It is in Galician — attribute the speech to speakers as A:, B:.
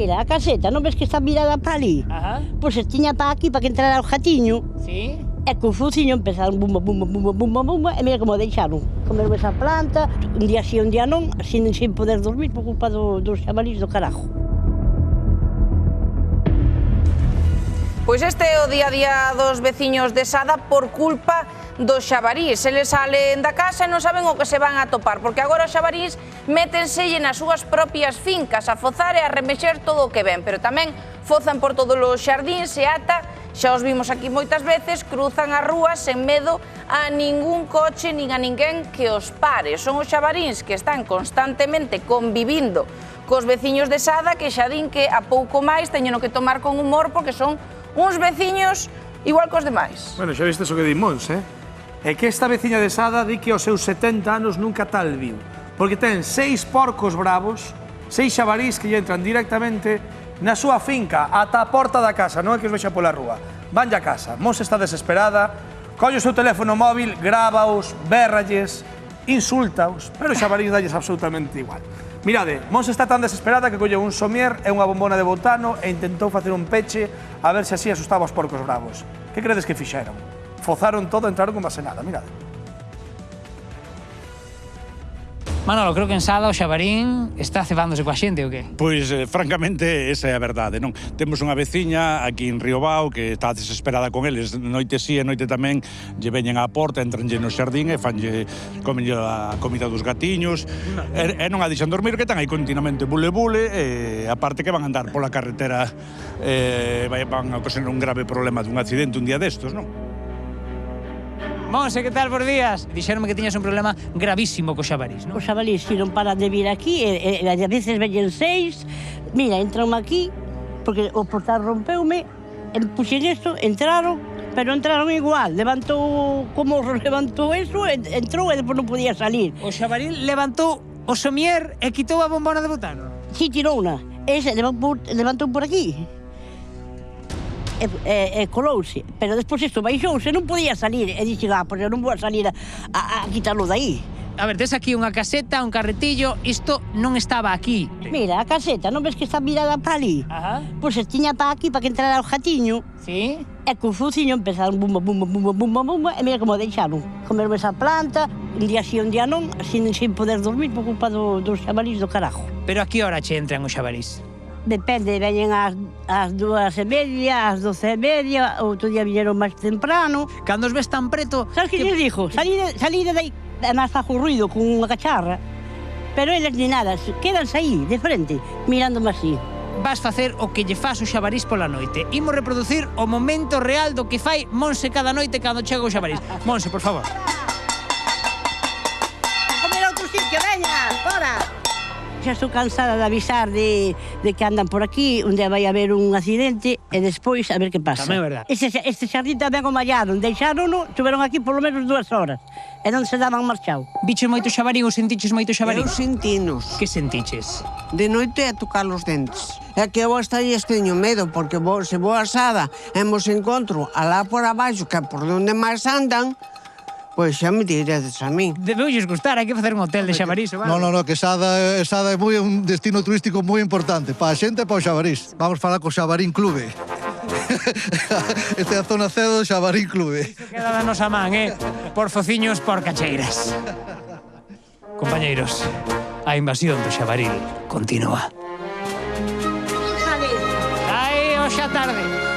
A: Mira, a caseta, non ves que está virada para ali? Pois se tiña para aquí, para que entrara o jatiño.
B: Sí?
A: E co fuciño empezaron bumba, bumba, bumba, bumba, bumba, e mira como deixaron. Comeron esa planta, un día sí, un día non, sin poder dormir por culpa dos xabalís do carajo.
C: Pois este é o día a día dos veciños de Sada por culpa dos xabarís. Eles salen da casa e non saben o que se van a topar, porque agora os xabarís métenselle nas súas propias fincas a fozar e a remexer todo o que ven, pero tamén fozan por todos os xardíns e ata, xa os vimos aquí moitas veces, cruzan as rúas sen medo a ningún coche nin a ninguén que os pare. Son os xabaríns que están constantemente convivindo cos veciños de Sada, que xa din que a pouco máis teñeno que tomar con humor porque son uns veciños igual cos demais.
D: Bueno, xa vistes o que di Mons, É que esta veciña de Sada di que aos seus 70 anos nunca tal viu, porque ten 6 porcos bravos, 6 xabarís que lle entran directamente na súa finca, ata a porta da casa, non é que os vexa pola rúa. Vanlle a casa, Mons está desesperada, colle o seu teléfono móvil, grábaos, bérralles, insúltaos, pero os xabarís dalles absolutamente igual. Mirade, Mons está tan desesperada que colleu un somier e unha bombona de botano e intentou facer un peche a ver se así asustaba os porcos bravos. Que credes que fixeron? Fozaron todo, entraron como se nada, mirade.
B: Manolo, creo que en Sada o xabarín está cebándose coa xente, ou que?
E: Pois, francamente, esa é a verdade, non? Temos unha veciña aquí en Riobao que está desesperada con eles. Noite sí e noite tamén lle veñen á porta, entranlle no xardín e fanlle comenlle a comida dos gatiños. E non a deixan dormir, que están aí continuamente bule-bule, e aparte que van a andar pola carretera, van a ocasionar un grave problema dun accidente un día destos, non?
B: Monse, que tal, por días? Dixeronme que tiñas un problema gravísimo co xabarís, non?
A: Os xabalís si non paran de vir aquí, e a veces veñen 6, mira, entran aquí, porque o portal rompeume, puxen isto, entraron, pero entraron igual, levantou, como levantou eso, entrou e depois non podía salir.
B: O xabaril levantou o somier e quitou a bombona de butano?
A: Si, tirouna, ese levantou por aquí. E colouse, pero despois isto baixouse, non podía salir, e dixen, porque non vou a salir a quitarlo daí.
B: A ver, tes aquí unha caseta, un carretillo, isto non estaba aquí.
A: Mira, a caseta, non ves que está virada para ali? Pois se tiña para aquí, para que entrara o jatiño.
B: Sí?
A: E co fuciño empezaron bumba, bumba, bumba, bumba, bumba, e mira como deixaron. Comeron esa planta, un día sí, un día non, sin poder dormir por culpa dos xabalís do carajo.
B: Pero a que hora che entran os xabarís?
A: Depende, veñen ás 2:30, ás 12:30, outro día viñeron máis temprano.
B: Cando os ves tan preto...
A: Sabes que lles dixo? Salí de aí, además fajo ruido con unha cacharra, pero eles ni nada, quedanse aí, de frente, mirándome así.
B: Vas facer o que lle faz o xabarís pola noite. Imos reproducir o momento real do que fai Monse cada noite cando chega o xabarís. Monse, por favor.
A: A comer a outro sitio, veña, fora! Xa estou cansada de avisar de que andan por aquí, onde vai haber un accidente e despois a ver que pasa.
B: Tamén é verdade.
A: Este xardín tamén o mallaron, deixárono, estuveron aquí polo menos 2 horas e non se daban marchao.
B: Biches moito xabarín ou sentiches moito xabarín?
F: Eu sentinos.
B: Que sentiches?
F: De noite a tocar os dentes. É que eu hasta aí teño medo, porque se vou a Sada e mos encontro alá por abaixo, que é por onde máis andan, pois xa me diredes a mí.
B: Debeulles gustar, hai que facer un hotel de xabarís, vale?
G: No, que Sada é un destino turístico moi importante para a xente e para o xabarís. Vamos falar co Xabarín Clube. Esta é a zona C do Xabarín Clube.
B: Isto queda da nosa man, por fociños, por cacheiras. Compañeiros, a invasión do xabaril continúa. Aí, hoxe a tarde.